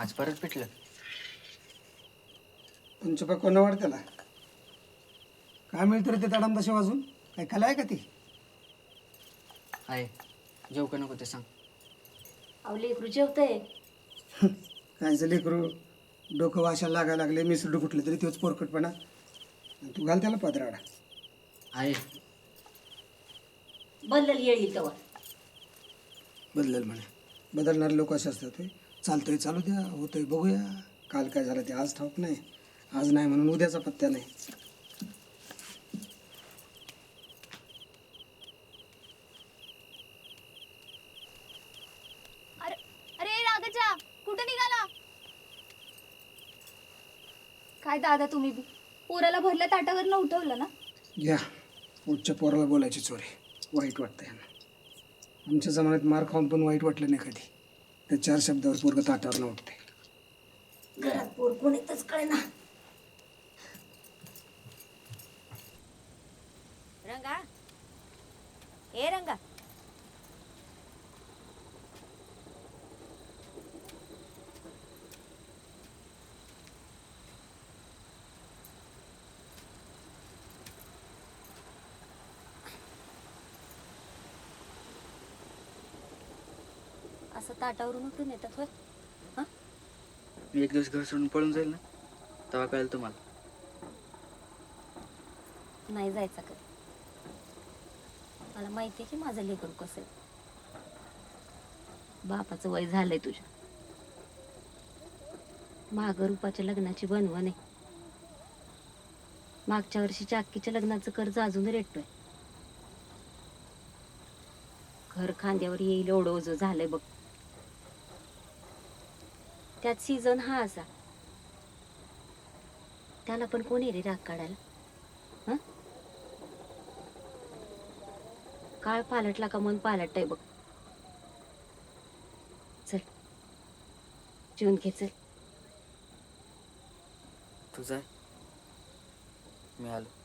आज परत पिटलं. पंचपा कोणा वाढ त्याला काय मिळतं रे ते ताडम तसे वाजून काय कला आहे का ती आहे जेव का नको ते सांग. अहो लेकरू जेवतंय. कायचं लेकरू डोकं वाशाला लागायला लागले मिसडू कुठले तरी तोच पोरकटपणा आणि तू घाल त्याला पदराडा. आहे बदलल येईल तेव्हा. बदलेल म्हणे बदलणारे लोक असे असतात ते चालतंय चालू द्या होतंय बघूया काल काय झालं ते आज ठाऊक नाही आज नाही म्हणून उद्याचा पत्त्या नाही. अरे अरे रागाच्या कुठे निघाला? काय दादा तुम्ही बी पोराला भरल्या ताटावरनं उठवलं ना. घ्या पुढच्या पोराला बोलायची चोरी वाईट वाटतं यांना. आमच्या जमान्यात मार खाऊन पण वाईट वाटलं नाही कधी. त्या 4 शब्दावर पोरगं ताटावर न उठते. घरात पोर कोण येतच कळे ना. रंगा ए रंगा असं ताटावरून उठून येतात होय. हा मी एक दिवस घर सोडून पळून जाईल ना तेव्हा कळेल तुम्हाला. नाही जायचं कधी. मला माहिती आहे की माझं लेकरू कसं आहे. बापाचं वय झालंय तुझ्या. माग रूपाच्या लग्नाची बनवण आहे. मागच्या वर्षी चाक्कीच्या लग्नाचं कर्ज अजून रेटतोय. घर खांद्यावर येईल एवढं ओझं झालंय बघ. त्यात सीझन हा असा त्याला पण कोणी रे राग काढायला. हं काळ पालटला का मन पालटतंय बघ. चल जेवून घे चल. तू जाय मी आलो.